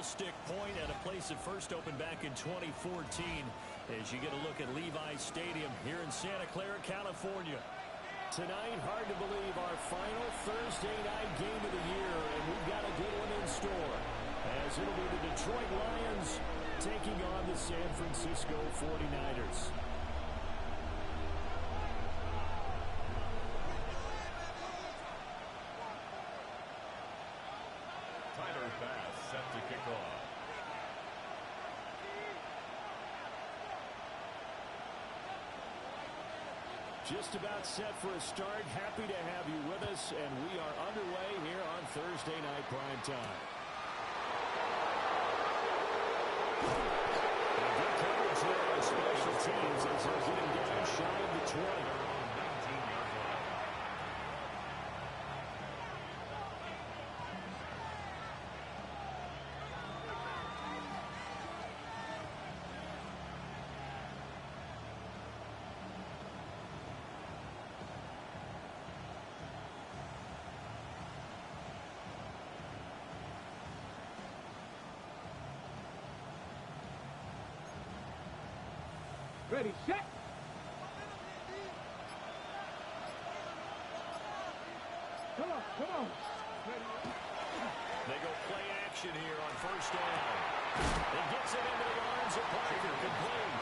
Candlestick Point at a place that first opened back in 2014 as you get a look at Levi's Stadium here in Santa Clara, California. Tonight, hard to believe, our final Thursday night game of the year, and we've got a good one in store, as it'll be the Detroit Lions taking on the San Francisco 49ers. Set to kick off. Just about set for a start. Happy to have you with us, and we are underway here on Thursday Night Prime Time. Good coverage there on special teams as they're getting down shy of the 20. Ready, set. Come on, come on. Ready. They go play action here on first down. It gets it into the arms of Parker, complete.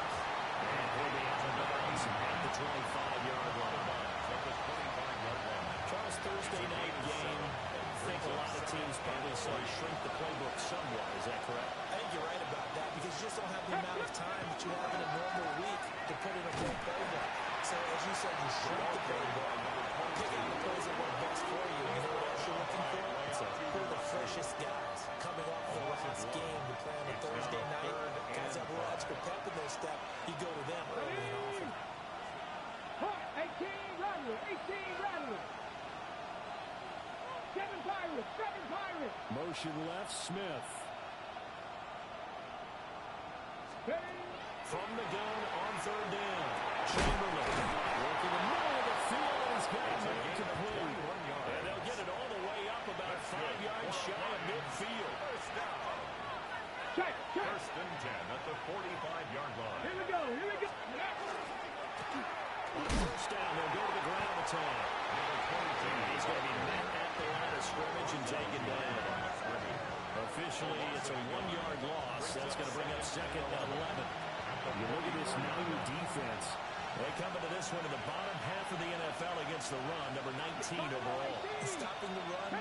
And he'll be out of bounds at the 25-yard line. Charles, Thursday night game, I think a lot of teams probably say shrink the playbook somewhat. Is that correct? I think you're right about that because you just don't have the amount of time that you have in a normal week to put in a full playbook. So as you said, you shrink the playbook, pick out the plays that work best for you. You know what else you're looking for? Who are the freshest guys coming off the last game to play on a Thursday night? Guys have a little extra pep in their step. You go to them early and often. 18 Rattler, 18 Rattler. 7 Pirates, 7 Pirates. Motion left, Smith. From the gun on third down. Chamberlain working the middle of the field, and he's got it complete. And they'll get it all the way up about 5 yards shy of midfield. First down. Check. First and 10 at the 45-yard line. Here we go. On first down, they'll go to the ground attack. He's going to be met at the line of scrimmage and taken down. Officially, it's a 1-yard loss. That's going to bring up second and 11. You look at this Niner defense. They come into this one in the bottom half of the NFL against the run, number 19 overall. Stopping the run,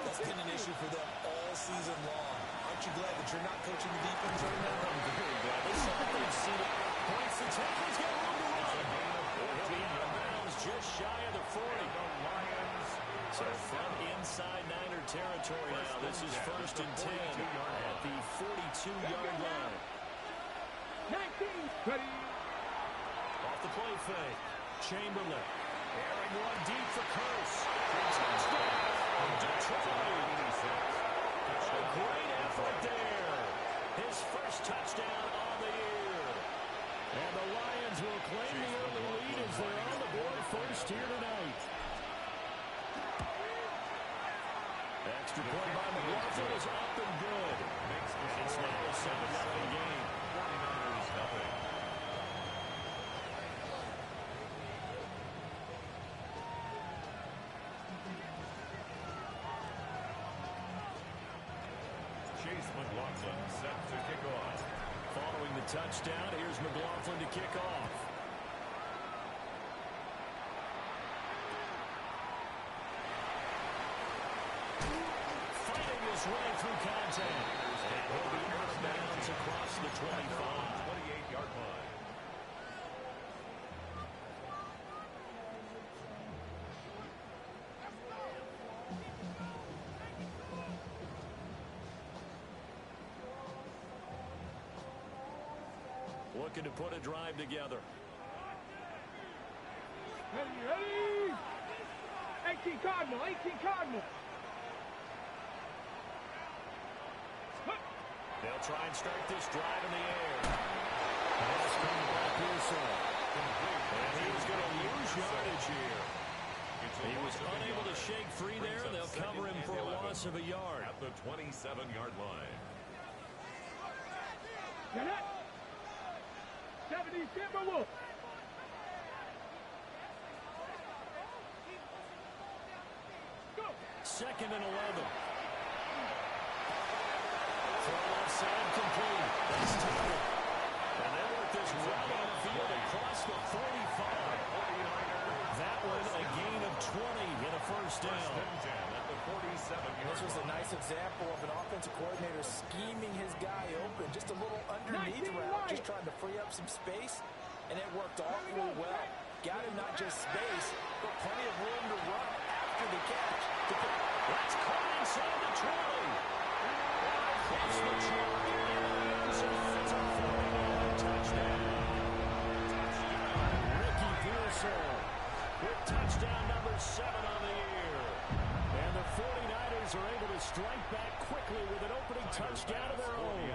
that's been an issue for them all season long. Aren't you glad that you're not coaching the defense right now? I'm very glad. They saw that they've seen it. Points the take. He's got room to run. He'll be out of bounds just shy of the 40. So from inside Niner territory now, this is first and 10 at the 42-yard line. 19. Ready. Off the play fake. Chamberlain. Airing one deep for Curse. Touchdown. Detroit. A great effort there. His first touchdown on the year. And the Lions will claim the early lead as they're on the board first here tonight. Extra point by McLaughlin is up and good. It's now a 7-0 game. 49ers nothing. Chase McLaughlin set to kick off. Following the touchdown, here's McLaughlin to kick off. Fighting his way through contact. And he'll be out of bounds across the 25. 28-yard line. Looking to put a drive together. Ready. 18 Cardinal. They'll try and start this drive in the air. Pass coming back here, and he's going to lose yardage here. He was unable to shake free there. They'll cover him for a loss of a yard. At the 27-yard line. 70 Timberwolves. Go. 2nd and 11. Throw left side complete. That's Taylor. And they work this well on the field across the 45. That one a gain of 20 and a first down. At the 47. This was a nice example of an offensive coordinator scheming his guy open. Just a little underneath route, just trying to free up some space, and it worked awfully well. Got him not just space, but plenty of room to run after the catch. That's caught inside the 20. Across the 20 in the end zone. It's a 49 touchdown. Ricky Pearsall with touchdown number 7 on the year. And the 49ers are able to strike back quickly with an opening touchdown of their own.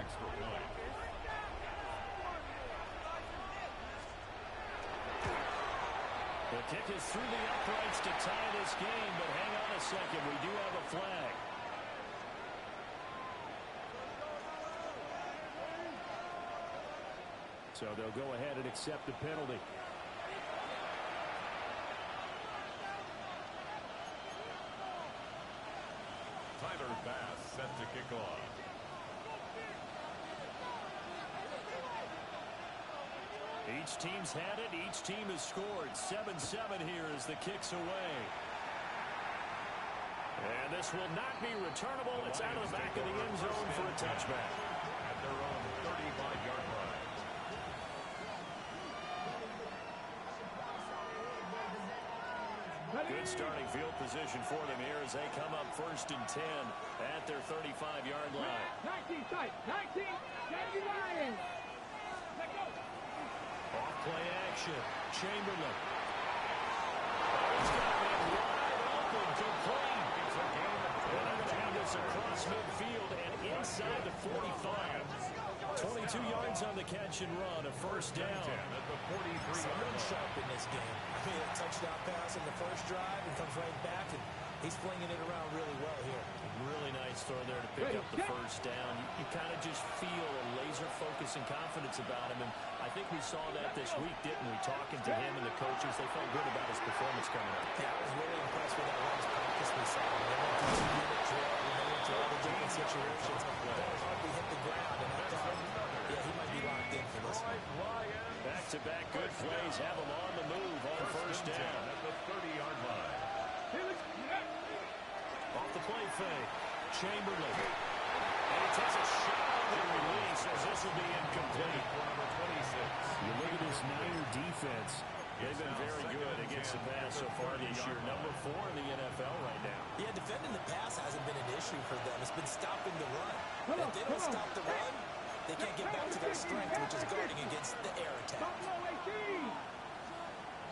The kick is through the uprights to tie this game, but hang on a second. We do have a flag. So they'll go ahead and accept the penalty. Tyler Bass set to kick off. Each team's had it. Each team has scored. 7-7 here as the kick's away. And this will not be returnable. It's out of the back of the end zone for a touchback. At their own 35-yard line. Good starting field position for them here as they come up 1st and 10 at their 35-yard line. 19 tight. 19. Kennedy Lions. Let go. Off play action. Chamberlain. He's got a man wide open, complete. And they're going to have this across midfield and inside the 45. 22 yards on the catch and run, a first down. At the 43. Someone sharp in this game. I mean, a touchdown pass in the first drive and comes right back, and he's flinging it around really well here. Really nice throw there to pick up the first down. You kind of just feel a laser focus and confidence about him, and I think we saw that this week, didn't we? Talking to him and the coaches, they felt good about his performance coming up. Yeah, I was really impressed with that last practice we saw. They went to unit drill, they went to all the different situations. That hardly hit the ground, and I thought, yeah, he might be locked in for this one. Back-to-back good plays have him on the move on first down. At the 30-yard line. Off the play fake. Chamberlain. And he takes a shot on the release as this will be incomplete. Number 26. You look at this Niner defense. They've been very good against the pass so far this year. Number 4 in the NFL right now. Yeah, defending the pass hasn't been an issue for them. It's been stopping the run. If they don't stop the run, they can't get back to their strength, which is guarding against the air attack. Buffalo 18.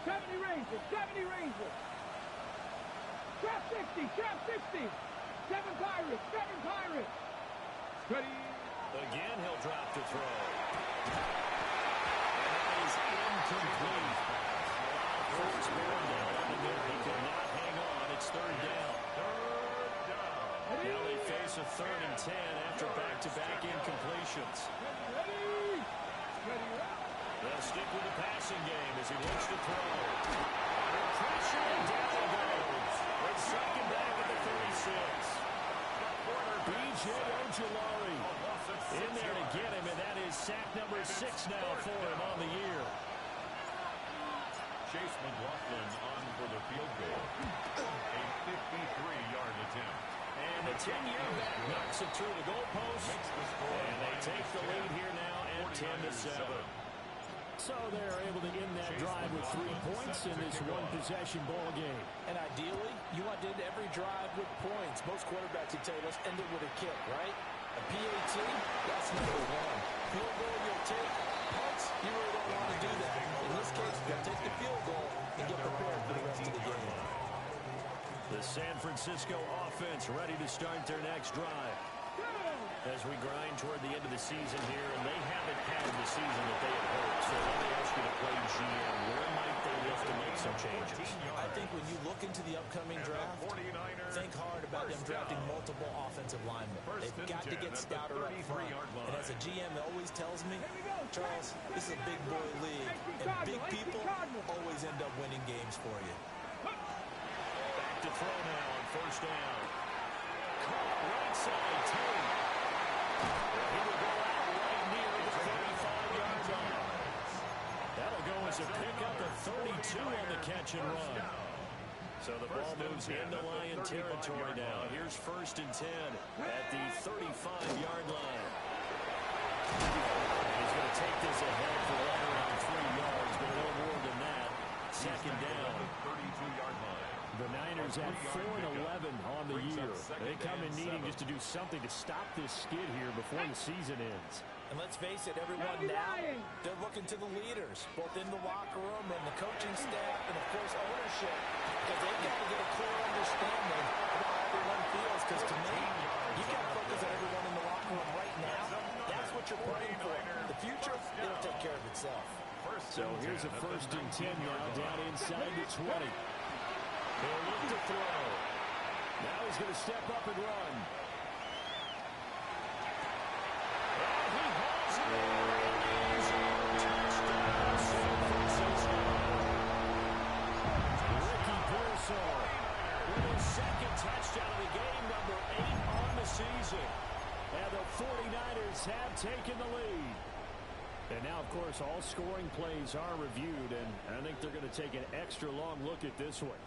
70 Rangers. 70 Rangers. Trap 60. Trap 60. 7 Pirates. 7 Pirates. Ready. Again, he'll drop the throw. And that is incomplete. First down in there. He could not hang on. It's 3rd down. Now they face a 3rd and 10 after back-to-back incompletions. Ready. Ready. They'll stick with the passing game as he looks to throw. Under pressure and down he goes. With 2nd back at the 36. B.J. Ojulari in there to get him, and that is sack number 6 now for him on the year. Chase McLaughlin on for the field goal. A 53-yard attempt. And the 10-year back knocks it through the goalpost. And they take the lead here now at 10-7. So they're able to end that drive with 3 points in this one-possession ball game. And ideally, you want to end every drive with points. Most quarterbacks, you tell you, let's end it with a kick, right? A PAT, that's number 1. Field goal, you'll take. Punts, you really don't want to do that. In this case, you'll take the field goal and get prepared for the rest of the game. The San Francisco offense ready to start their next drive. As we grind toward the end of the season here, and they haven't had the season that they had hoped. So let me ask you to play GM. Where might they look to make some changes? I think when you look into the upcoming draft, think hard about them drafting multiple offensive linemen. They've got to get stouter up front. And as as a GM always tells me, Charles, this is a big boy league, and big people always end up winning games for you. Back to throw now on first down. Caught right side, Tate. He will go out right near the 35-yard line. That'll go as a pickup of 32 on the catch and run. So the ball moves into Lion territory now. Here's first and 10 at the 35-yard line. He's going to take this ahead for right around 3 yards, but no more than that. Second down. 32-yard line. The Niners at 4-11 on the year. They come in needing just to do something to stop this skid here before the season ends. And let's face it, everyone now, they're looking to the leaders, both in the locker room and the coaching staff and, of course, ownership, because they've got to get a clear understanding of how everyone feels, because to me, you've got to focus on everyone in the locker room right now. That's what you're praying for. The future, it'll take care of itself. So here's a first and 10 now, down inside the 20. He'll look to throw. Now he's going to step up and run. And he hauls it in. Touchdown, San Francisco. Ricky Pearsall with his second touchdown of the game, number 8 on the season. And the 49ers have taken the lead. And now, of course, all scoring plays are reviewed, and I think they're going to take an extra long look at this one.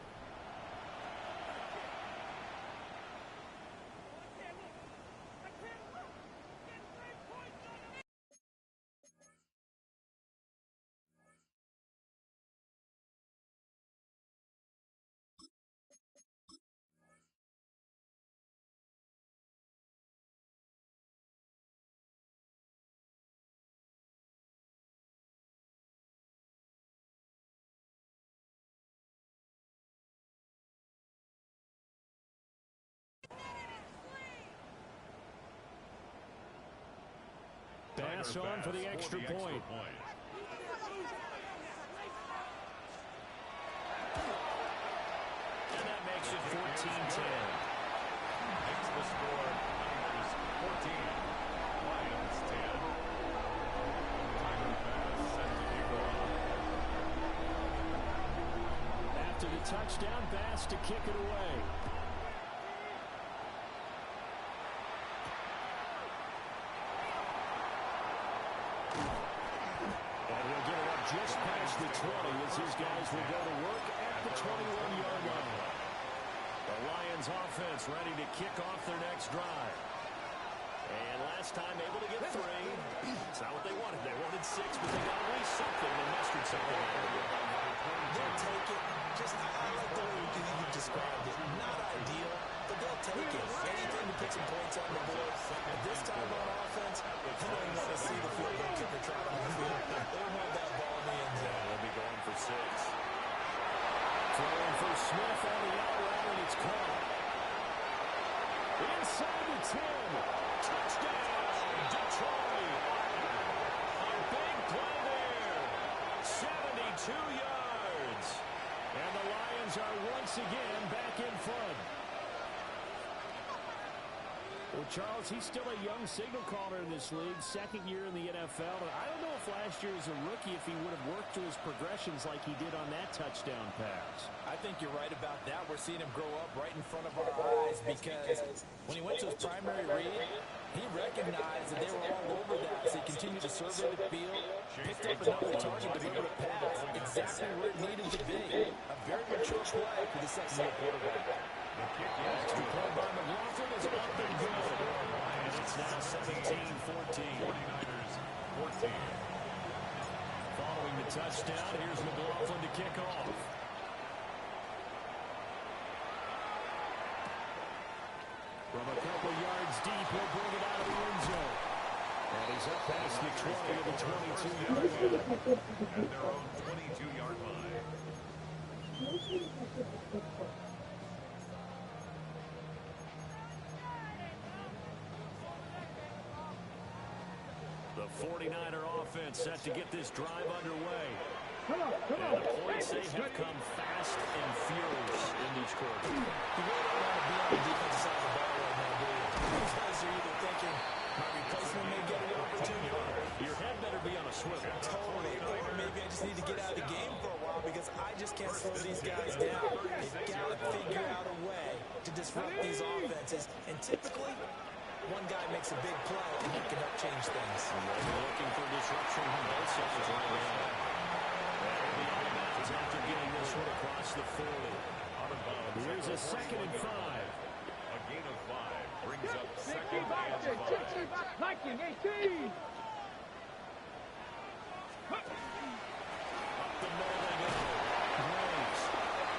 Pass on for the extra point. And that makes it 14-10. Makes the score Niners 14, Lions 10. Tiger pass set to kick off. After the touchdown pass to kick it away. Just past the 20 as his guys will go to work at the 21-yard line. The Lions offense ready to kick off their next drive. And last time able to get 3. It's not what they wanted. They wanted 6, but they got at least something. They mustered something out of it. They'll take it. Just, I like the way you described it. Not ideal, but they'll take it. Anything to put some points on the board. At this time on offense, you don't want to see the field goal kicker trot on the field. They want that ball in the end zone. They'll be going for 6. Throwing for Smith on the out route, and it's caught. Inside the 10. Touchdown, Detroit. A big play there. 72 yards. And the Lions are once again back in front. Well, Charles, he's still a young signal caller in this league, second year in the NFL. And I don't know if last year as a rookie, if he would have worked through his progressions like he did on that touchdown pass. I think you're right about that. We're seeing him grow up right in front of our eyes because when he went to his primary read, he recognized that they were all over that. So he continued to survey the field, picked up another target, delivered a pass exactly where it needed to be. A very mature play for the second-year quarterback. Extra play by McLaughlin is up and good. And it's now 17-14. 49ers 14. Following the touchdown, here's McLaughlin to kick off. From a couple yards deep, he'll bring it out of the end zone. And he's up past the 20 of the 22-yard line. At their own 22-yard line. The 49er offense set to get this drive underway. And the points, they have come fast and furious in each quarter. You really don't want to be on the defensive side of the ball right now, do you? These guys are either thinking, my replacement may get it over Your head better be on a swivel. Totally. Or maybe I just need to get out of the game for a while because I just can't slow these guys down. They've got to figure out a way to disrupt these offenses. And typically, one guy makes a big play, and that can help change things. They're looking for disruption from both sides right now. They'll be out of bounds after getting this one across the 40. Out of bounds. Here's a 2nd and 5. A gain of 5 brings up 2nd and 5. Viking 18. Up the middle they go. Graves.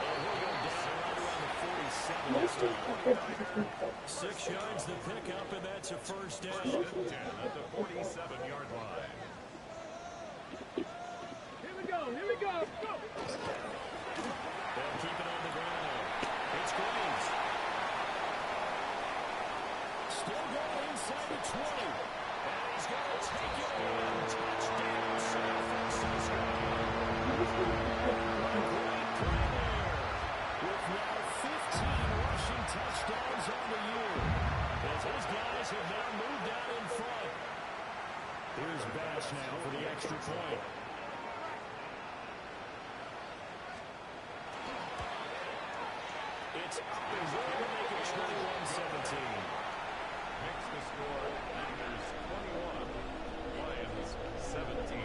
And he'll go down right around the 47 this time. 6 yards the pickup, and that's a first down. 10 at the 47-yard line. Here we go. Here we go. Go. They'll keep it on the ground. It's Graves. Still going inside the 20. And he's going to take it in. Touchdown, San Francisco. A great play there. With now 15 rushing touchdowns on the year. As his guys have now moved out in front. Here's Bass now for the extra point. It's up and good to make it 21-17. Makes the score Niners 21, Lions 17.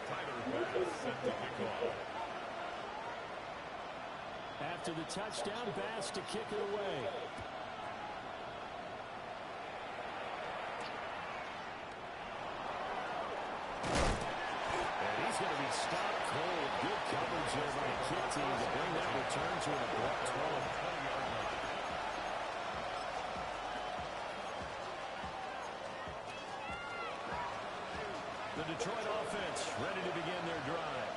Tyler Bass set to kick off. After the touchdown, Bass to kick it away. And he's going to be stopped cold. Good coverage there by the kick team to bring that return to an abrupt 20-yard line. The Detroit offense ready to begin their drive.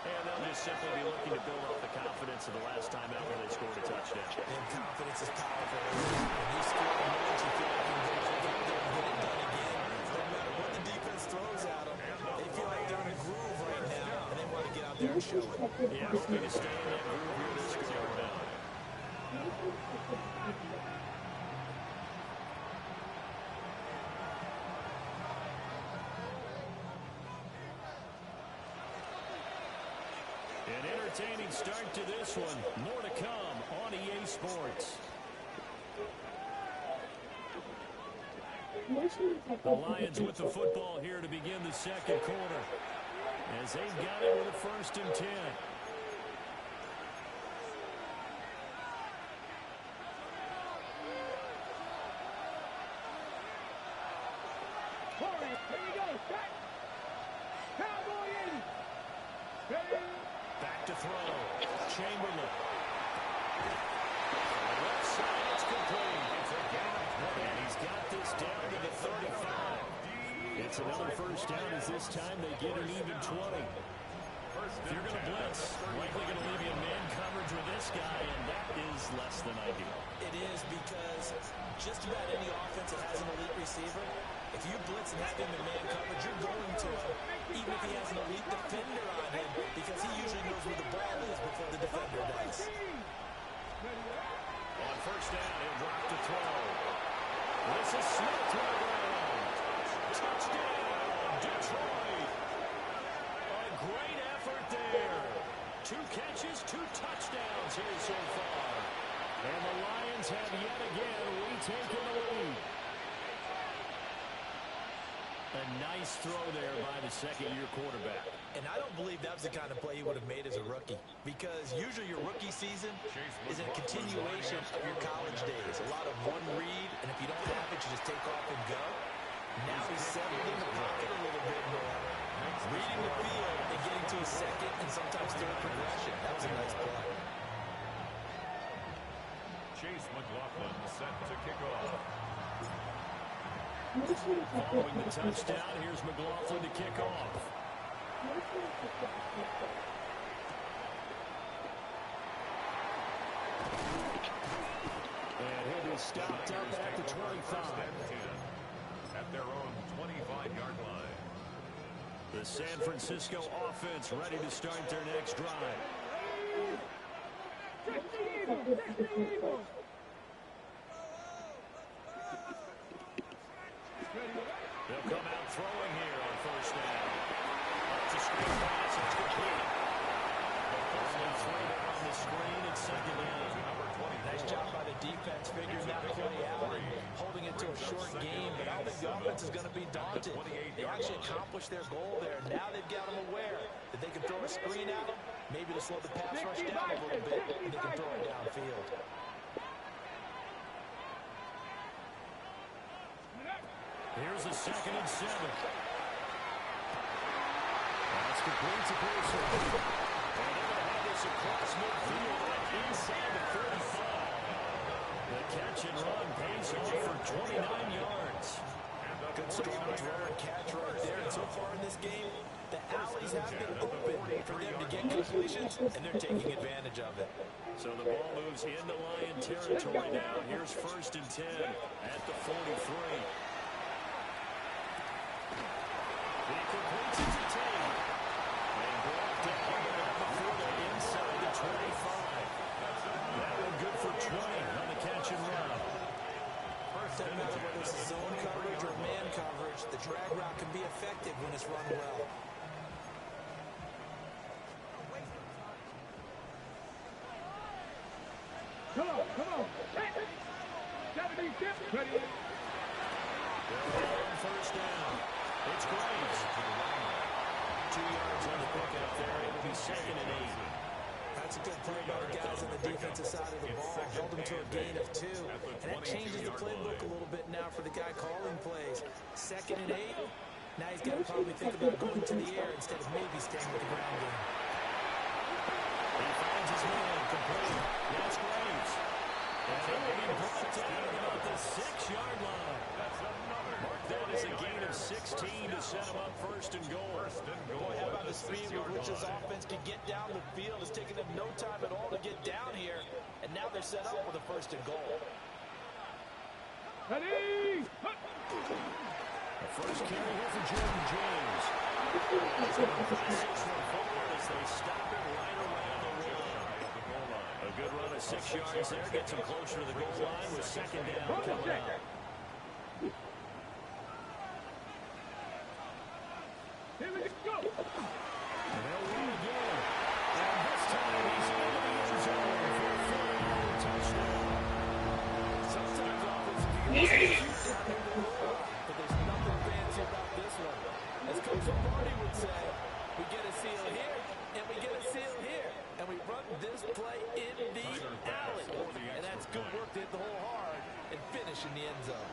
And they'll just simply be looking to build off the confidence of the last time out when they scored a touchdown. And confidence is powerful. When you score a bunch, you feel like you can go out there and get it done again. No matter what the defense throws at them, they feel like they're in a groove right now, and they want to get out there and show it. Yeah, hoping to stay in that groove here this go around. An entertaining start to this one. More to come on EA Sports. The Lions with the football here to begin the second quarter. As they've got it with a 1st and 10. Here we go. Set. Cowboy in. Ready. Back to throw. Chamberlain. On the left side, it's complete. It's a gain of 20. And he's got this down to the 35. It's another first down as this time they get an even 20. If you're going to blitz, likely going to leave you in man coverage with this guy, and that is less than ideal. It is because just about any offense that has an elite receiver, if you blitz and have him in man coverage, you're going to him, even if he has an elite defender on him, because he usually knows where the ball is before the defender does. On first down, he'll drop to throw. This is Smith to the ground. Touchdown, Detroit. A great effort there. 2 catches, 2 touchdowns here so far. And the Lions have yet again retaken the lead. A nice throw there by the second-year quarterback. And I don't believe that was the kind of play he would have made as a rookie, because usually your rookie season is a continuation of your college days. A lot of one read, and if you don't have it, you just take off and go. Now he's settled in the pocket a little bit more, reading the field and getting to a second and sometimes third progression. That was a nice play. Chase McLaughlin set to kick off. Following the touchdown, here's McLaughlin to kick off. And he'll be stopped up at the 25. At their own 25-yard line. The San Francisco offense ready to start their next drive. They'll come out throwing here on first down. That's a screen pass. It's complete. Only 3 there on the screen. It's second down. Nice job by the defense figuring that play out and holding it to a short game. But I don't think the offense is going to be daunted. They actually accomplished their goal there. Now they've got them aware that they can throw a screen at them, maybe to slow the pass rush down a little bit, and they can throw it downfield. Here's a 2nd and 7. That's complete to Pearson. And they're going to have this across midfield and inside the 35. The catch and run pays off for 29 yards. Good strong throw and catch right there. And so far in this game, the alleys have been open for them to get completions, and they're taking advantage of it. So the ball moves into Lion territory now. Here's 1st and 10 at the 43. He completes it to Taylor. And brought down before they're inside the 25. That one good for 20 on the catch and run. Doesn't matter whether it's zone coverage or man coverage, the drag route can be effective when it's run well. Come on, come on. Gotta be different. Ready? On first down. It's Graves. 2 yards on the pickup there. It will be 2nd and 8. That's a good play by the guys on the defensive side of the ball. Held them to a gain of 2. And that changes the playbook a little bit now for the guy calling plays. 2nd and 8. Now he's got to probably think about going to the air instead of maybe staying with the ground game. He finds his man complete. That's Graves. And he will be brought down about the 6-yard line. Mark that as a gain of 16 to set him up 1st and goal. Boy, how about the speed with which this offense can get down the field? It's taken them no time at all to get down here, and now they're set up with a 1st and goal. Ready? The first carry here for Jordan James. It's going to pass 6 forward as they stop it right around the goal line. A good run of 6 yards there. Gets him closer to the goal line with 2nd down coming out. Here we go. And they'll run again. And this time he's into the end zone for a 40-yard touchdown. Sometimes offense can get down here to roll, but there's nothing fancy about this one. As Coach Lombardi would say, we get a seal here, and we get a seal here, and we run this play in the alley. And that's good work to hit the hole hard and finish in the end zone.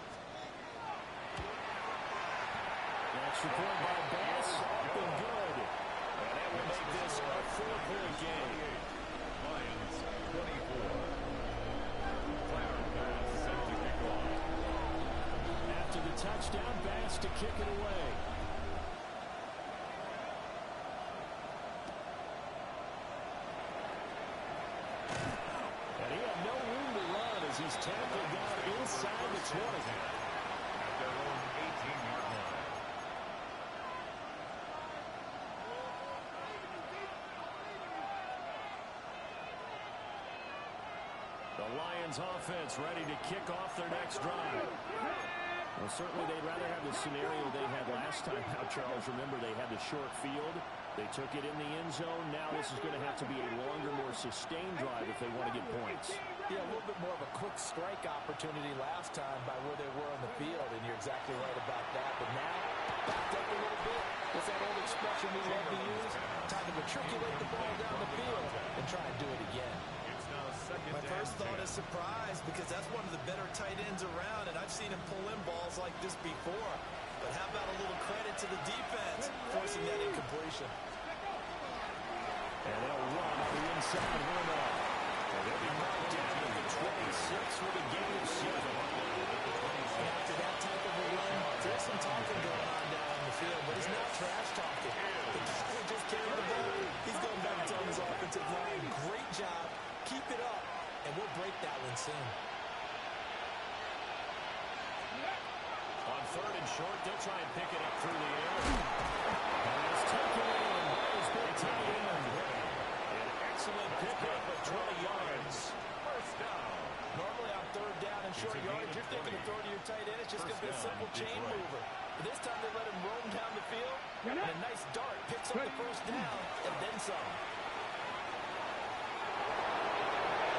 Next report by Bass, up and good. And that will make this a 4-point game. Lions 24. Cloud pass set to kick off. After the touchdown, Bass to kick it away. And he had no room to run as he's tackled down inside the 20. At their own 18-yard line. The Lions offense ready to kick off their next drive. Well, certainly they'd rather have the scenario they had last time out, Charles. Remember, they had the short field. They took it in the end zone. Now this is going to have to be a longer, more sustained drive if they want to get points. Yeah, a little bit more of a quick strike opportunity last time by where they were on the field, and you're exactly right about that. But now, backed up a little bit. What's that old expression we love to use? Time to matriculate the ball down the field and try and do it again. It's now 2nd My first thought is surprise because that's one of the better tight ends around, and I've seen him pull in balls like this before. But how about a little credit to the defense forcing that incompletion? And they'll run on the inside window. And they'll be knocked down at the 26 with a gain of 7. After that type of a run, there's some talking going on down on the field, but it's not trash talking. The guy who just carried the ball, he's going back to tell his offensive line, great job, keep it up, and we'll break that one soon. On 3rd and short, they'll try and pick it up through the air. And simple chain mover. But this time they let him roam down the field, and a nice dart picks up the first down, and then some.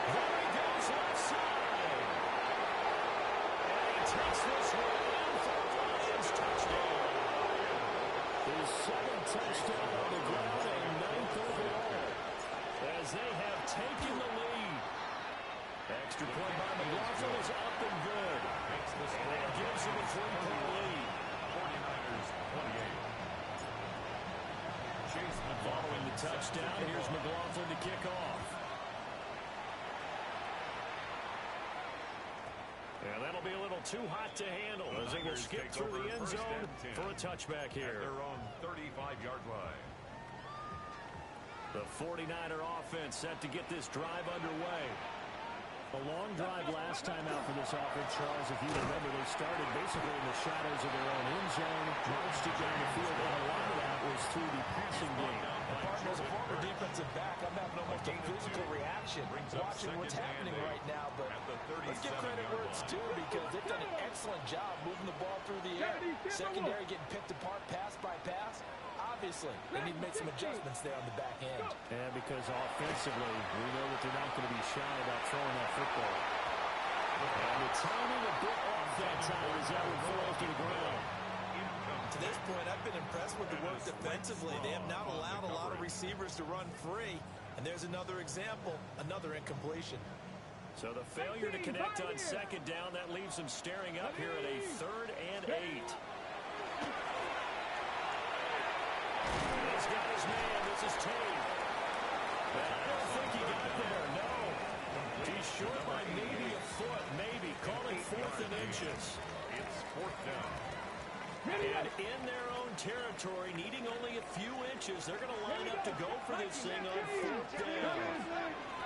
There he goes left side. And he takes this one in for the Lions touchdown. His second touchdown on the ground and 9th overall, as they have taken the lead. Extra point by McLaughlin is up and good. And gives them a 3-point lead. 49ers 28. Chase Following the touchdown, here's McLaughlin to kick off. And that'll be a little too hot to handle as it will skip through the end zone for a touchback here. They're on 35-yard line. The 49er offense set to get this drive underway. A long drive last time out for this offense, Charles. If you remember, they started basically in the shadows of their own end zone, marched it down the field, and a lot of that was through the passing game. As a former defensive back, I'm having almost a physical reaction watching what's happening right now. But let's give credit where it's due, because they've done an excellent job moving the ball through the air. Secondary getting picked apart pass by pass. Obviously, they need to make some adjustments there on the back end. And because offensively, we know that they're not going to be shy about throwing that football. And the timing a bit off that time as that one falls to the ground. To this point, I've been impressed with the work defensively. They have not allowed a lot of receivers to run free. And there's another example, another incompletion. So the failure to connect on second down, that leaves them staring up here at a 3rd and 8. He's got his man. This is Tate. And I don't think he got there. No. He's short by maybe a foot. Maybe. Call it 4th and inches. It's 4th down. And in their own territory, needing only a few inches, they're going to line up to go for this thing on 4th down.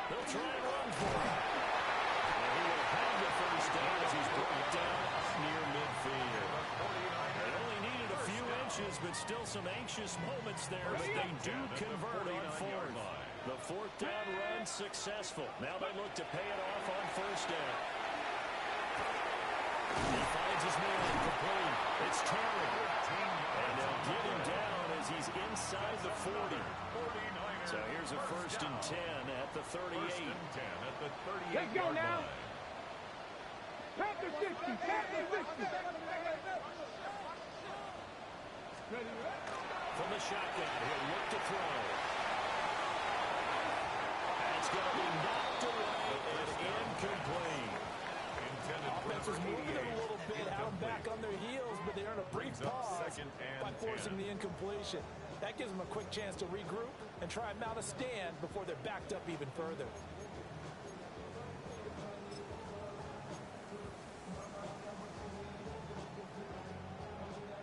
They'll try and run for it. And he will have the first down as he's brought down near midfield. They only needed a few inches, but still some anxious moments there, but they do convert on 4th. The 4th down run successful. Now they look to pay it off on 1st down. He finds his man complete. It's Kerry. And they'll get him down as he's inside the 40. So here's a 1st and 10 at the 38. 1st and 10 at the 38-yard Let's go now. line. Pass the 60. Pass the 60. From the shotgun, he'll look to throw. That's going to be knocked away and incomplete. Offense was moving it a little bit, had them back on their heels, but they earn a brief pause by forcing the incompletion. That gives them a quick chance to regroup and try and mount a stand before they're backed up even further.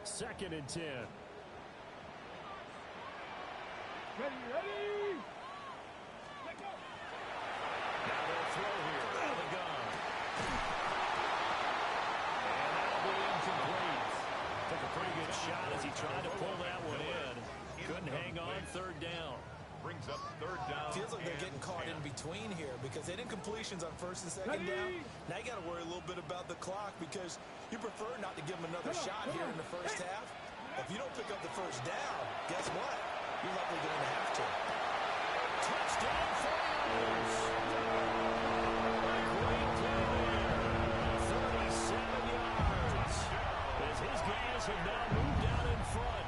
Second and 10. Ready. Let go. Now they'll throw here. Out of the gun. And that'll be incomplete. Took a pretty good shot as he tried to pull that one in. Couldn't hang on 3rd down. Brings up 3rd down. Feels like they're getting caught in between here because they did incompletions on 1st and 2nd down. Now you got to worry a little bit about the clock because you prefer not to give them another shot here in the 1st half. If you don't pick up the 1st down, guess what? You're likely going to have to. Touchdown Falcons! Great play there. 37 yards. As his guys have now moved out in front.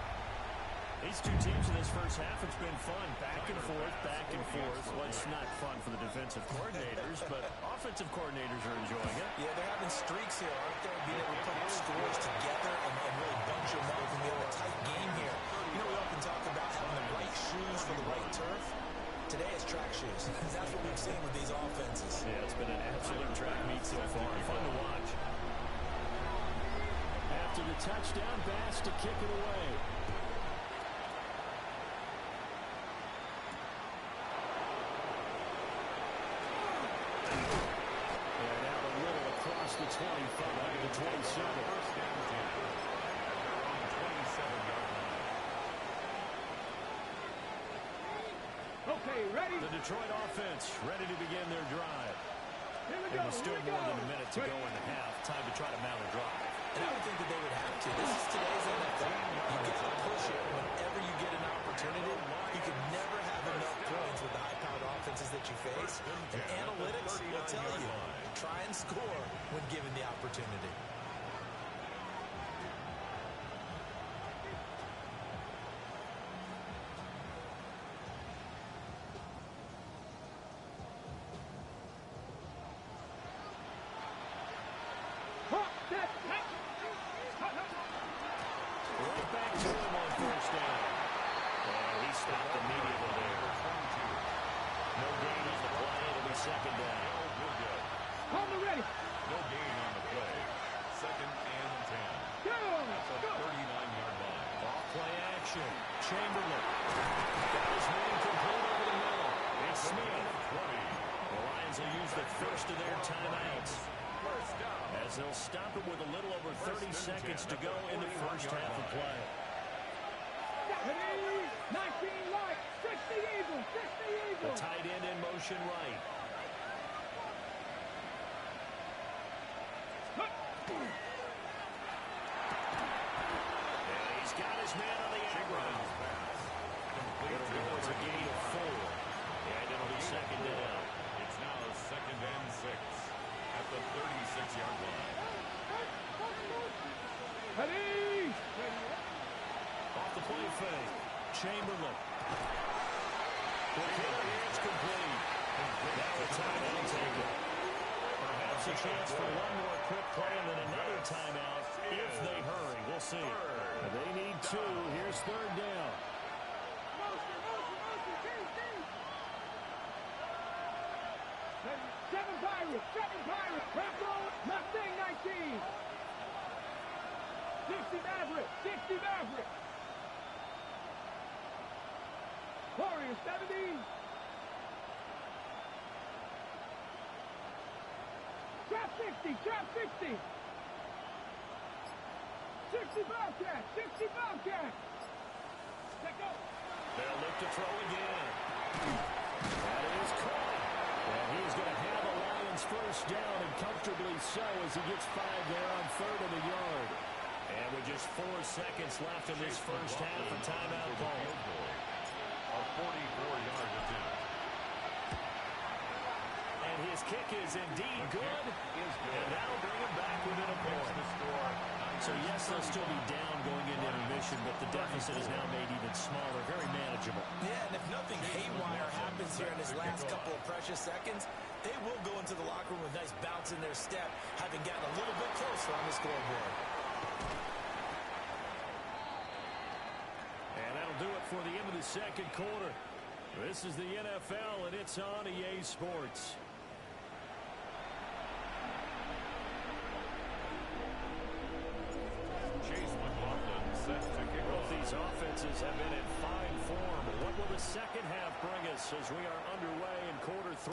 These two teams in this first half, it's been fun. Back and forth, back and forth. Well, it's not fun for the defensive coordinators, but offensive coordinators are enjoying it. Yeah, they're having streaks here, aren't they? Being able to put scores together and really bunch them up and we have a tight game here. You know, we often talk about having the right shoes for the right turf. Today it's track shoes. That's what we've seen with these offenses. Yeah, it's been an absolute track meet so far. Fun to watch. After the touchdown, Bass to kick it away. The 25 to the 27. First down 10. On the 27-yard line. Okay, ready. The Detroit offense ready to begin their drive. Here we And go. with still more than a minute to go in the half, time to try to mount a drive. And I would think that they would have to. This is today's NFL. You got to push it whenever you get an opportunity. You can never have enough points with the high-powered offenses that you face. And analytics will tell you, try and score when given the opportunity. Right back to him on first down. And he stopped immediately there. No gain on the play. It'll be second down. Call the ready. No gain on the play. Second and 10. Go. That's a 39-yard line. Off play action. Chamberlain. Got his man complete over the middle. It's Smith. The Lions will use the first of their timeouts, as they'll stop it with a little over 30 seconds to go in the first half of play. 19 right. 60 Eagles. 60 The Eagles. tight end in motion right. And he's got his man on the end route. It'll go as a gain of 4. And it'll be second down. It's now second and 6 at the 36-yard line. Ready. Off the play fake. Chamberlain. The Kerry is complete. Now a timeout taken. Perhaps a chance for one more quick play and then another timeout if they hurry. We'll see. They need 2. Here's third down. Seven Pirates. Rambo, Mustang 19. 60 Maverick. 60 Maverick. Warriors 70. Trap 60. 60 Bobcat. 60 Bobcat. Let go. They'll look to throw again. That is caught. And he's going to have a Lions first down, and comfortably so, as he gets 5 there on third of the yard. And with just 4 seconds left in this first half, a timeout ball. A 44-yard attempt. And his kick is indeed good. And that'll bring him back within a point. So yes, they'll still be down going into intermission, but the deficit is now made even smaller, very manageable. Yeah, and if nothing haywire happens here in his last couple of precious seconds, they will go into the locker room with a nice bounce in their step, having gotten a little bit closer on the scoreboard. And that'll do it for the end of the second quarter. This is the NFL, and it's on EA Sports. Both these offenses have been in fine form. What will the second half bring us as we are underway in quarter 3?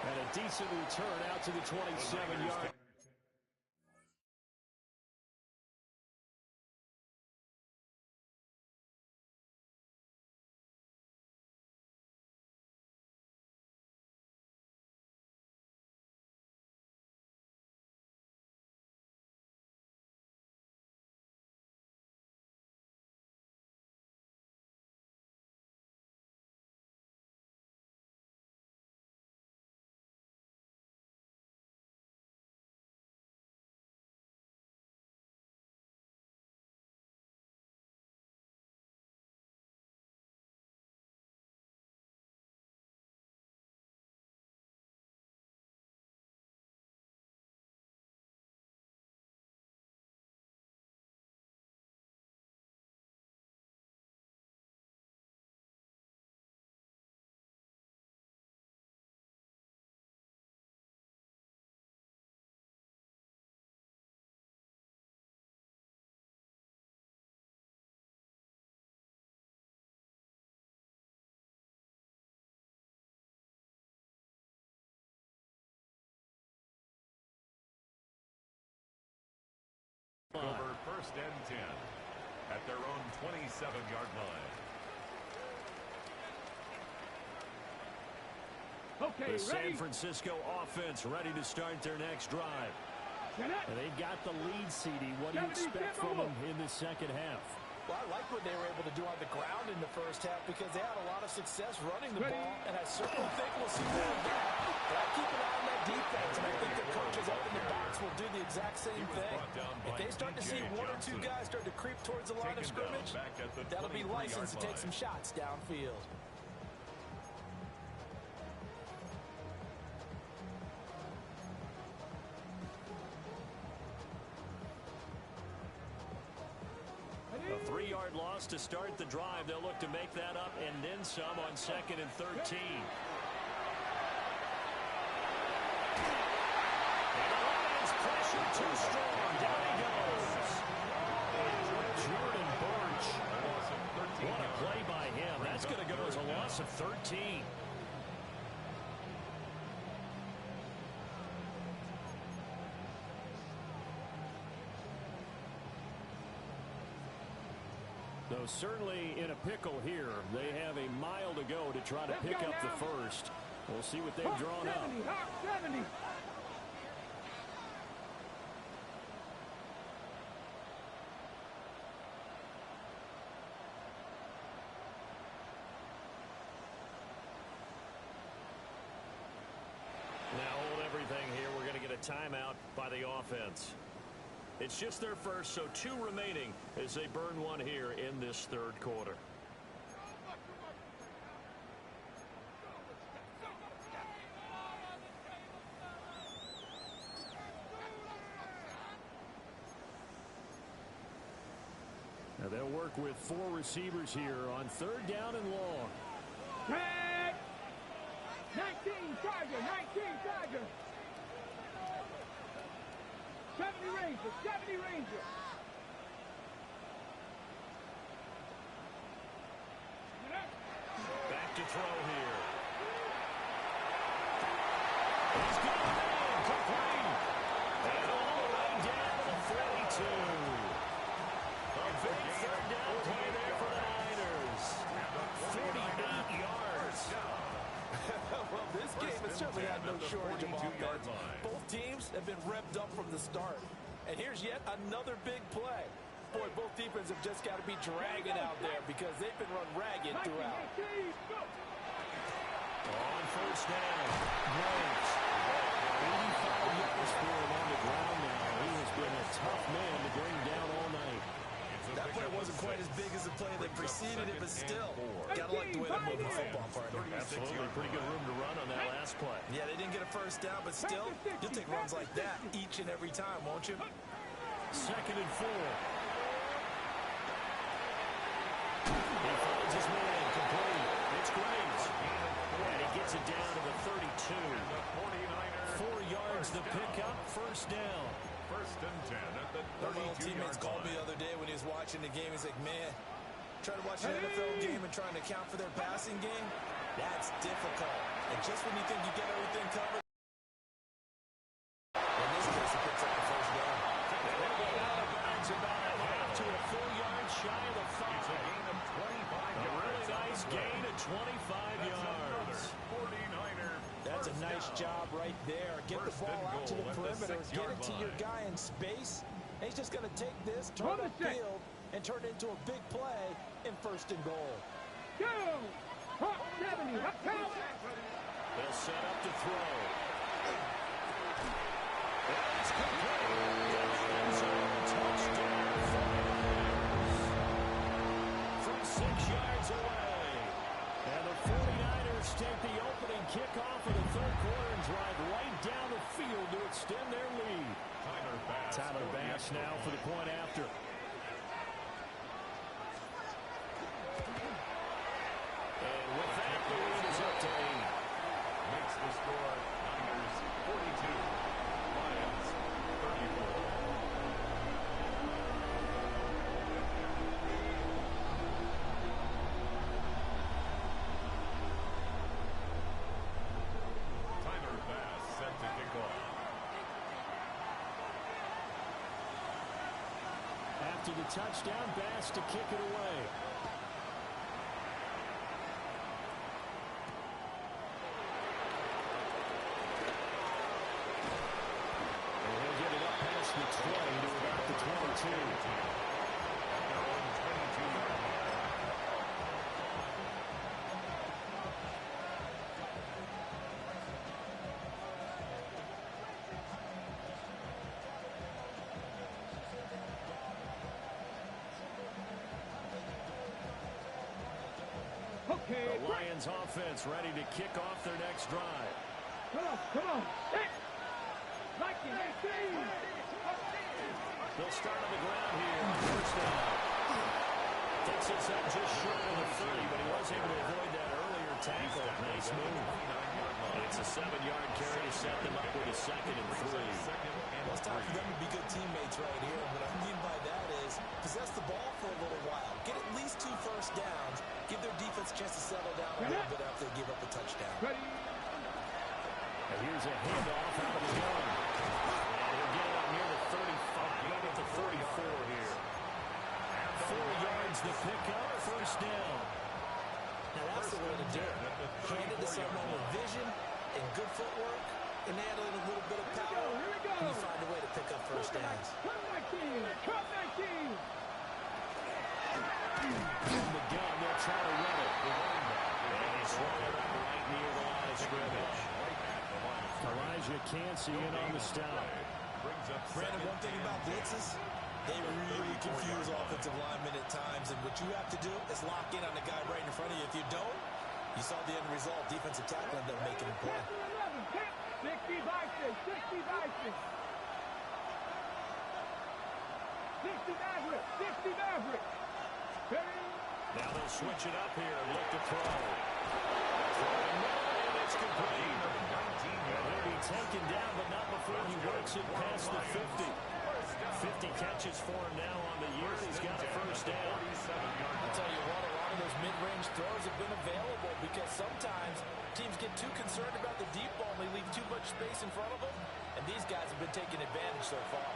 And a decent return out to the 27-yard. Over first and 10 at their own 27-yard line. Okay, The San ready? Francisco offense ready to start their next drive. And they've got the lead, CD. What do you expect from them in the second half? Well, I like what they were able to do on the ground in the first half because they had a lot of success running the ball, and I certainly think we'll see more of that. But I keep an eye on that defense, and I think the coaches up in the box will do the exact same thing. If they start to see one or two guys start to creep towards the line of scrimmage, that'll be license to take some shots downfield. A 3-yard loss to start the drive. They'll look to make that up and then some on 2nd and 13. And the Lions pressure too strong. Down he goes. Jordan Burch. What a play by him. That's going to go as a loss of 13. Though certainly in a pickle here. They have a mile to go to try to pick up the first. We'll see what they've drawn up. 70. Now hold everything here. We're going to get a timeout by the offense. It's just their first, so 2 remaining as they burn one here in this 3rd quarter. Now they'll work with 4 receivers here on 3rd down and long. Tag. 19 Charger. 19 Charger. 70 Ranger. 70 Ranger. Back to throw here. He's got a man complete. And all the way down to the 42. A big 3rd down play there for the Niners. 48 yards. Well, this game has certainly had no shortage of offense. Both teams have been revved up from the start. And here's yet another big play. Boy, both defenses have just got to be dragging out there because they've been run ragged throughout. On 1st down, Graves. 85 yards for him on the ground now. He has been a tough man to bring down all night. That play wasn't quite as big as the play that preceded it, but still, gotta like the way they're moving the football, partner. Absolutely, pretty good room to run on that last play. Yeah, they didn't get a first down, but still, you'll take runs like that each and every time, won't you? 2nd and 4. He finds his man complete. It's Graves. And he gets it down to the 32. 4 yards the pickup, 1st down. 1st and 10 at the 32-yard line. One of my old teammates called me the other day when he was watching the game. He's like, man, trying to watch an NFL game and trying to account for their passing game, that's difficult. And just when you think you get everything covered, in this case, he picks up the 1st down. They'll go out of bounds about a half to a 4 yards shy of the 5. It's a gain of 25 yards. A really nice gain of 25 yards. 49er. That's a nice job right there. Get the ball out to the perimeter, get it to your guy in space. And he's just going to take this, turn upfield, and turn it into a big play in 1st and goal. Go! Hawk 70. Hawk count. They'll set up to throw. That's complete. End zone touchdown for the Niners. From 6 yards away. And the 49ers take the opening kickoff of the 3rd quarter and drive right down the field to extend their lead. Tyler Bass now for the point after. And with that, the lead is up to 8. Makes the score Niners 42, Lions 34. Tyler Bass set to kick off. After the touchdown, Bass to kick it away. The Lions offense ready to kick off their next drive. Come on. Hey. Mikey, They'll start on the ground here on first down. Takes us up just short of the 30, but he was able to avoid that earlier tackle. Nice move. It's a 7-yard carry to set them up with a 2nd and 3. Well, it's time for them to be good teammates right here. And what I mean by that is possess the ball for a little while. Get at least 2 first downs. Give their defense a chance to settle down a little bit after they give up a touchdown. And here's a handoff out of the gun. And he'll get it up near the 35, right at the 34 here. 4 yards to pick up, first down. Now that's the way to do it. Hand it to someone with vision and good footwork, and add a little bit of power, and you find a way to pick up first downs. Come 19. In the gun, they'll try to run it. And he's swung it up right near the line of scrimmage. Elijah Cansey in on the stop. Brandon, one thing about blitzes, they really confuse offensive linemen at times, and what you have to do is lock in on the guy right in front of you. If you don't, you saw the end result. Defensive tackle ended up making a play. 60 Bison. 60 Maverick. Now they'll switch it up here and look to throw. And it's complete. He'll be taken down, but not before he works it past the 50. 50 catches for him now on the year. He's got a first down. I'll tell you what, a lot of those mid-range throws have been available because sometimes teams get too concerned about the deep ball and they leave too much space in front of them, and these guys have been taking advantage so far.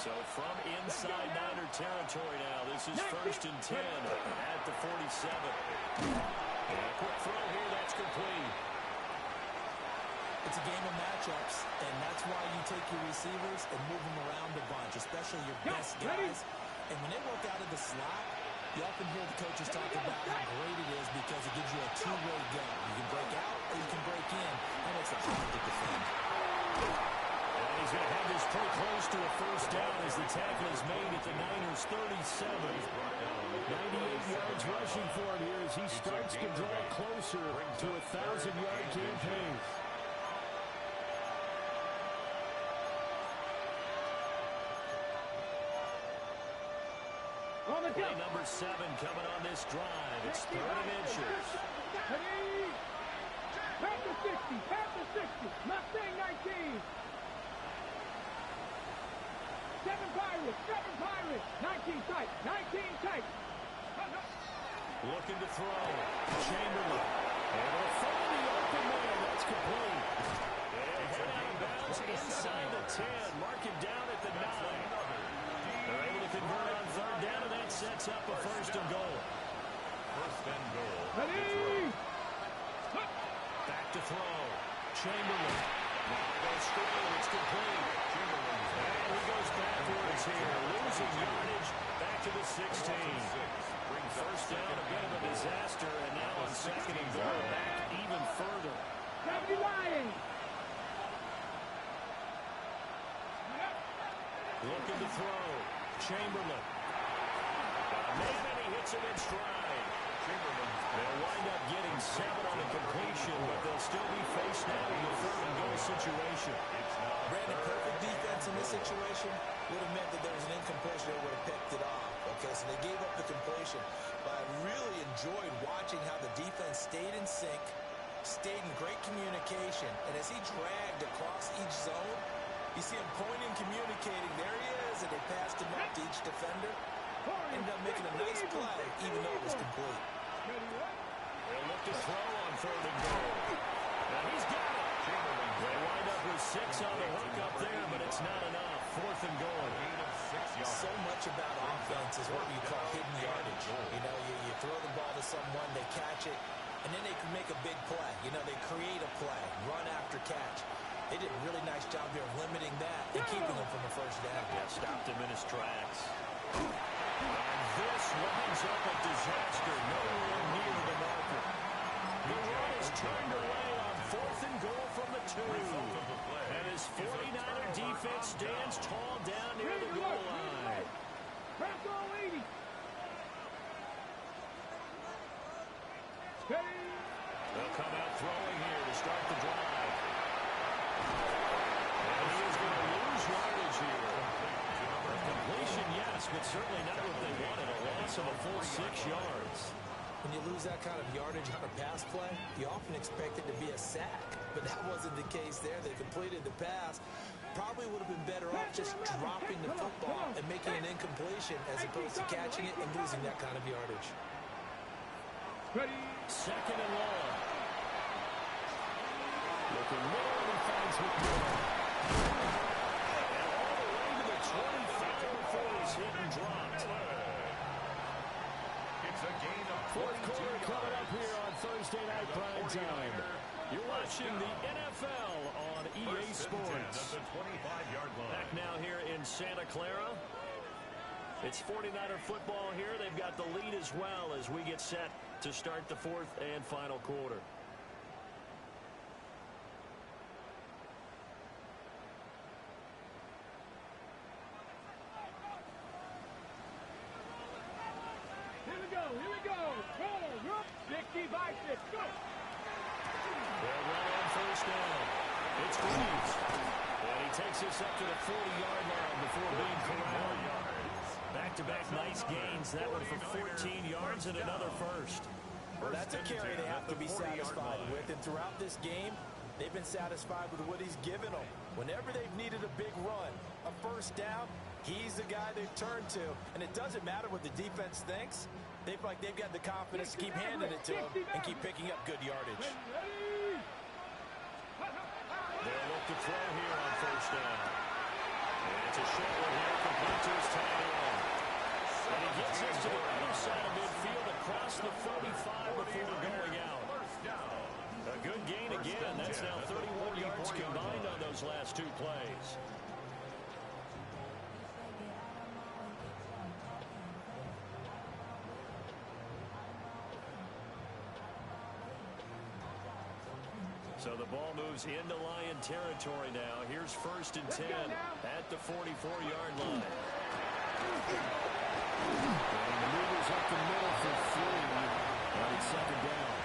So from inside Niner territory now, this is 1st and 10 at the 47. And a quick throw here, that's complete. It's a game of matchups, and that's why you take your receivers and move them around a bunch, especially your best guys. And when they work out of the slot, you often hear the coaches talk about how great it is because it gives you a two-way go. You can break out or you can break in. That makes it hard to defend. And he's going to have this pretty close to a first down as the tackle is made at the Niners' 37. 98 yards rushing for him here as he starts to draw closer to a 1,000-yard campaign. Play number 7 coming on this drive. It's 3rd and inches. Past the 60. Mustang 19. 7 Pirates. 19 tight. Looking to throw. Chamberlain. And will find the open man. That's complete. And head out of bounds inside the 10. Mark him down at the 9. They're able to convert on 3rd down, and that sets up a 1st and goal. 1st and goal. Back to throw. Chamberlain. Goes straight. It's complete. And he goes backwards here. Losing yardage. Back to the 16. 1st down, a bit of a disaster, and now on 2nd and goal, back even further. Looking to throw. Chamberlain. Man, and he hits him in stride. They'll wind up getting 7 on the completion, but they'll still be faced now with a 3rd and goal situation. Brandon, perfect defense in this situation would have meant that there was an incompletion that would have picked it off. Okay, so they gave up the completion. But I really enjoyed watching how the defense stayed in sync, stayed in great communication, and as he dragged across each zone, you see him pointing, communicating. There he is, and they passed him up to each defender. Ended up making a nice play, even though it was complete. They'll look to throw on 3rd and goal. And he's got it. They wind up with 6 on the hook up there, but it's not enough. 4th and goal. So much about offense is what you call hidden yardage. You know, you throw the ball to someone, they catch it, and then they can make a big play. You know, they create a play, run after catch. They did a really nice job here of limiting that and keeping him from a 1st down. Yeah, stopped him in his tracks. And this winds up a disaster. Nowhere near the marker. The run is turned away on 4th and goal from the 2. And his 49er defense stands tall down near the goal line. They'll come out throwing here to start the drive. And he is going to lose yardage here. A completion, yes, but certainly not what they wanted. A loss of a full 6 yards. When you lose that kind of yardage on a pass play, you often expect it to be a sack. But that wasn't the case there. They completed the pass. Probably would have been better off just dropping the football and making an incompletion as opposed to catching it and losing that kind of yardage. Second and long. Looking middle, and he finds McMillan. And all the way to the 25 before he's hit and dropped. It's a gain of Fourth quarter coming up here on Thursday Night Prime Time. You're watching the NFL on EA Sports. Back now here in Santa Clara. It's 49er football here. They've got the lead as well as we get set to start the fourth and final quarter. Here we go. Go. 60 by 6. Go. They'll run on first down. It's Reeves. And he takes us up to the 40-yard line before being corralled. Back-to-back nice gains. That one for 14 yards and another first. Well, that's a carry they have to be satisfied with. And throughout this game, they've been satisfied with what he's given them. Whenever they've needed a big run, a first down, he's the guy they've turned to. And it doesn't matter what the defense thinks. They've got the confidence to keep handing it to him and keep picking up good yardage. They'll look to throw here on first down. And it's a short one here. Complete to his tight end. And he gets us to the other side of midfield across the 35 before going out. A good gain again. That's now 31 yards combined on those last two plays. So the ball moves into Lion territory now. Here's first and 10 at the 44-yard line. And he maneuvers up the middle for 3 on second down.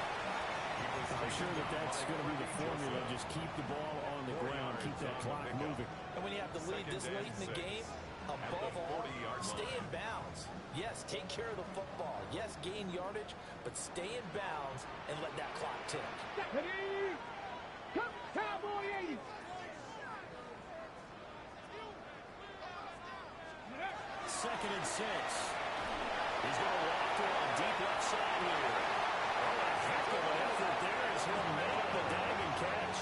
I'm sure that's going to be the formula. Just keep the ball on the ground. Keep that clock moving. And when you have the lead this late in the game, above all, stay in bounds. Yes, take care of the football. Yes, gain yardage, but stay in bounds and let that clock tick. Come, Cowboy 80. Second and 6. He's going to walk to a deep left side here. Oh, a heck of an effort there as he'll make the diving catch.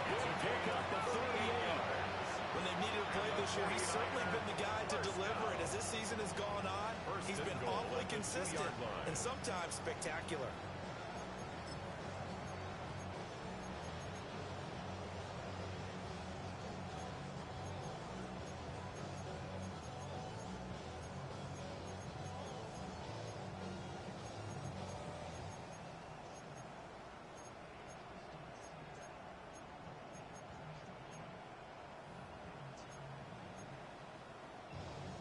Good pick up the 38. When they've needed to play this year, he's certainly been the guy to deliver. And as this season has gone on, he's been awfully consistent and sometimes spectacular.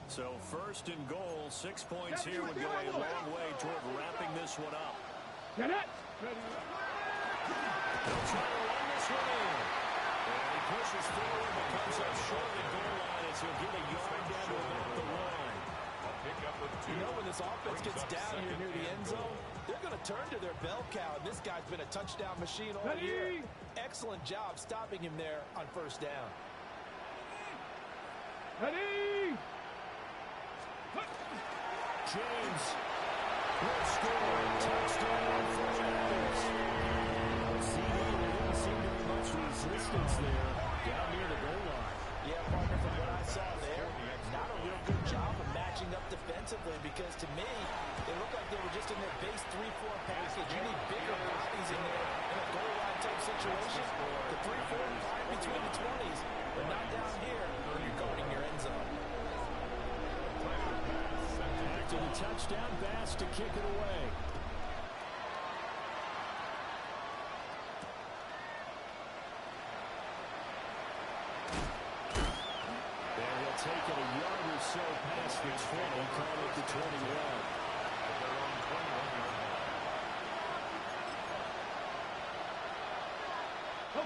So first and goal, 6 points here would go a long way toward wrapping this one up. Get it. They'll try to run this one in. And he pushes forward but comes up short of the goal line as he'll get a yard down to about the line. You know, when this offense gets down here near the end zone, they're going to turn to their bell cow. And this guy's been a touchdown machine all year. Excellent job stopping him there on first down. Ready. James will score a touchdown for James. CD, there didn't seem to be much resistance there down near the goal line. Yeah, partner, from what I saw there, not a real good job of matching up defensively because to me, it looked like they were just in their base 3-4 package. You need bigger bodies in there in a goal line type situation. The 3-4 fine between the 20s, but not down here when you're guarding your end zone. To the touchdown pass to kick it away. And he'll take it a yard or so past the 20, call it the 21.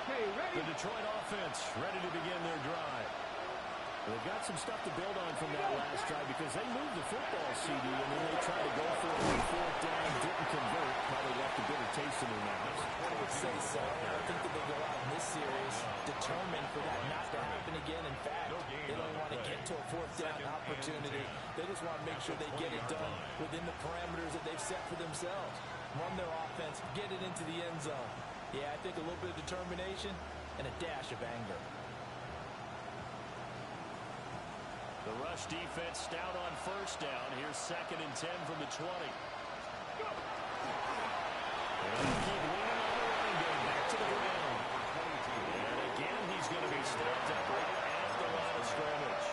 Okay, ready? The Detroit offense ready to begin their drive. They've got some stuff to build on from that last drive because they moved the football, CD, and then they tried to go for it on fourth down, didn't convert, probably left a bitter taste in their mouths. I would say so. I think that they go out in this series determined for that not to happen again. In fact, they don't want to get to a fourth down opportunity. They just want to make sure they get it done within the parameters that they've set for themselves. Run their offense, get it into the end zone. Yeah, I think a little bit of determination and a dash of anger. The rush defense stout on first down. Here's 2nd and 10 from the 20. And keep leaning on the running game back to the ground. And again, he's going to be stopped up right at the line of scrimmage.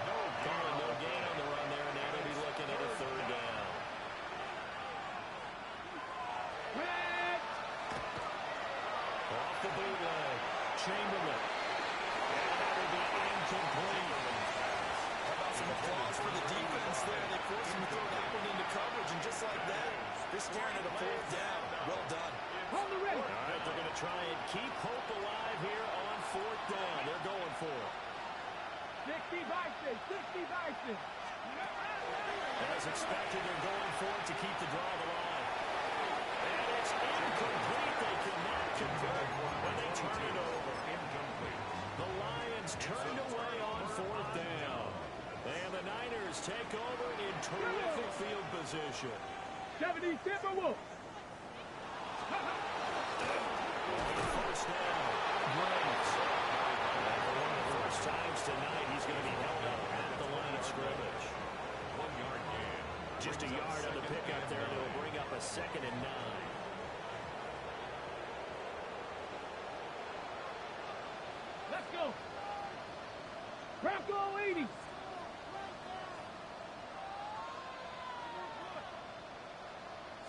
No gain on the run there, and they'll be looking at a 3rd down. Off the bootleg, Chamberlain. And that'll be incomplete. Some applause for the defense there. They forced him to throw that one into coverage, and just like that, they're staring at a 4th down. Well done. Hold the ready. All right, they're going to try and keep hope alive here on 4th down. They're going for it. 60 Bison. As expected, they're going for it to keep the drive alive. And it's incomplete. They cannot convert when they turn it over. The Lions turned away on 4th down. And the Niners take over in terrific field position. 70 Timberwolves. First down, Graves. And for one of the first times tonight, he's going to be held up at the line of scrimmage. 1 yard gain. Just a yard on the pickup there, and it'll bring up a 2nd and 9. Let's go. Bronco 80.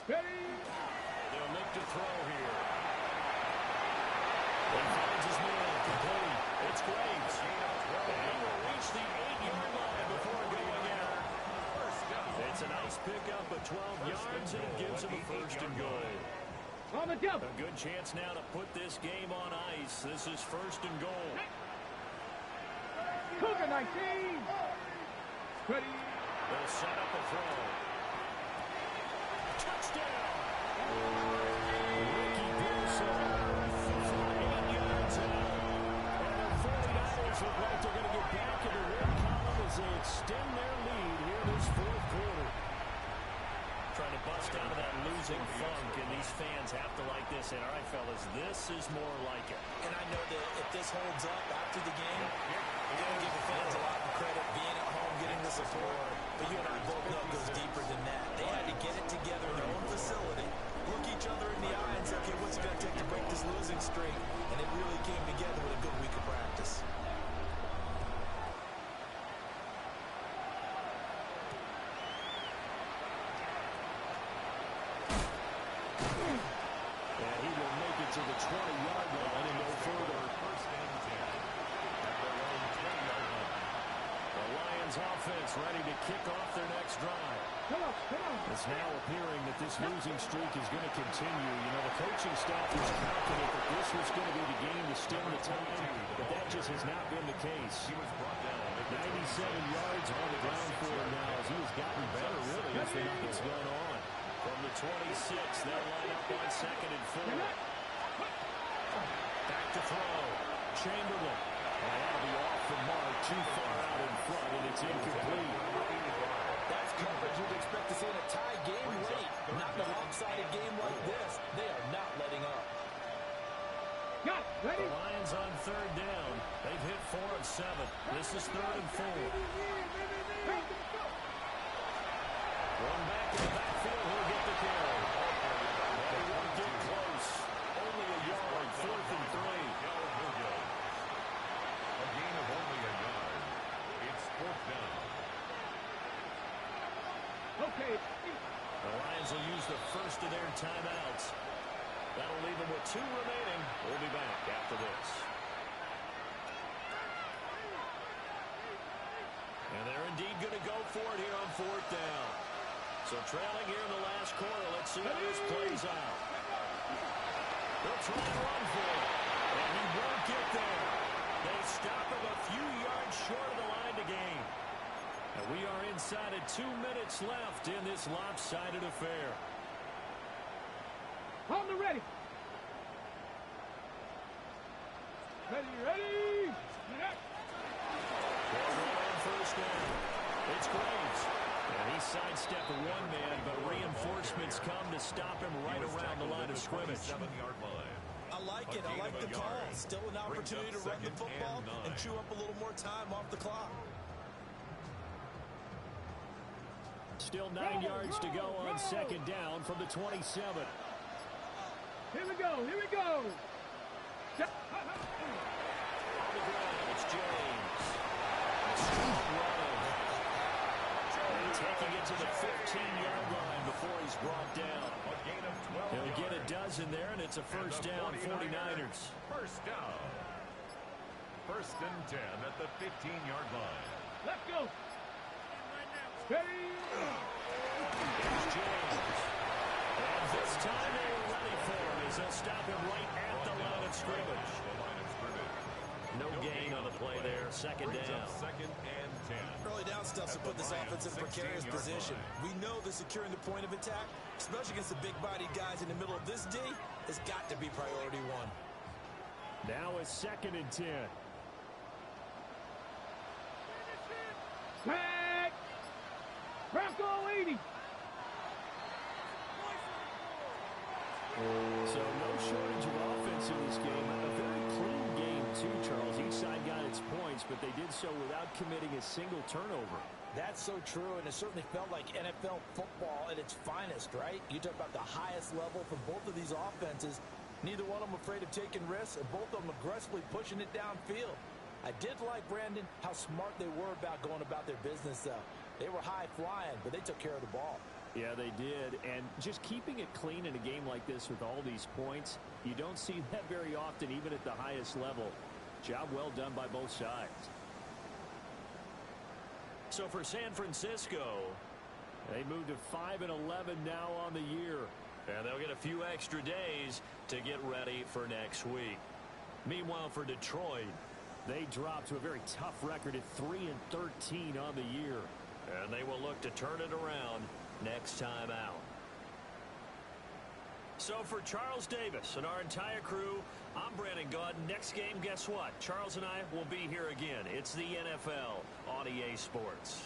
Ready. They'll look to throw here. He finds his man, complete. It's Graves. And he will reach the 8-yard line before going out. It's a nice pickup of 12 yards, and it gives him a 1st and goal. On the jump. A good chance now to put this game on ice. This is 1st and goal. Cougar 19. Ready. They'll set up a throw. Touchdown! Ricky Pearson for 8 yards out. And the 49ers look like they're going to get back in the win column as they extend their lead here this 4th quarter. Trying to bust out of that losing funk, and these fans have to like this. And all right, fellas, this is more like it. And I know that if this holds up after the game, you're going to give the fans a lot of credit being at home, getting the support. But you and I both know it goes deeper than that. They had to get it together in their own facility, look each other in the eye and say, okay, what's it going to take to break this losing streak? And it really came together with a good week of practice. And he will make it to the 20-yard line and no further. The Lions offense ready to kick off their next drive. Come on. It's now appearing that this losing streak is going to continue. You know, the coaching staff was confident that this was going to be the game to stem the tide, but that just has not been the case. He was brought down 97 yards on the ground for him now as he has gotten better, really, as the night has gone on. From the 26, they'll line up on 2nd and 4. Back to throw. Chamberlain. And that'll be off the mark, too far out in front, and it's incomplete. That's coverage you'd expect to see in a tie game late. Not in a lopsided game like this. They are not letting up. Got it. Ready. The Lions on 3rd down. They've hit 4 of 7. This is 3rd and 4. One back in the backfield. He'll get the carry. They won't get close. Only a yard. 4th and 3. A gain of only a yard. It's 4th down. Okay. The Lions will use the first of their timeouts. That'll leave them with 2 remaining. We'll be back after this. And they're indeed going to go for it here on 4th down. So trailing here in the last quarter. Let's see how this plays out. They'll try and run for it. And And he won't get there. They stop him a few yards short of the line to gain. And we are inside of 2 minutes left in this lopsided affair. On the ready. Ready. First down. It's Graves. And he sidestepped one man, but reinforcements come to stop him right around the line of scrimmage. 7-yard line. I like it. I like the call. Still an opportunity to run the football and chew up a little more time off the clock. Still 9 yards to go on second down from the 27. Here we go. On the ground, it's James. Taking it to the 15-yard line before he's brought down. A gain of 12 He'll get a yards. dozen there, and it's a first down, 49ers. First down. First and 10 at the 15-yard line. Let's go. Ready. Here's James. And this time they were ready for him as they'll stop him right at the line of scrimmage. No gain on the play there. Second down. Second and 10. Early down stuff to put this offense in a precarious position. We know that securing the point of attack, especially against the big-bodied guys in the middle of this D, has got to be priority one. Now a second and 10. Tag. Bronco 80. So no shortage of offense in this game. A very clean game too, Charles. Each side got its points, but they did so without committing a single turnover. That's so true, and it certainly felt like NFL football at its finest, right? You talk about the highest level for both of these offenses. Neither one of them afraid of taking risks, and both of them aggressively pushing it downfield. I did like, Brandon, how smart they were about going about their business, though. They were high-flying, but they took care of the ball. Yeah, they did. And just keeping it clean in a game like this with all these points, you don't see that very often, even at the highest level. Job well done by both sides. So for San Francisco, they move to 5-11 now on the year. And they'll get a few extra days to get ready for next week. Meanwhile, for Detroit, they dropped to a very tough record at 3-13 on the year. And they will look to turn it around next time out. So for Charles Davis and our entire crew, I'm Brandon Gaudin. Next game, guess what? Charles and I will be here again. It's the NFL on EA Sports.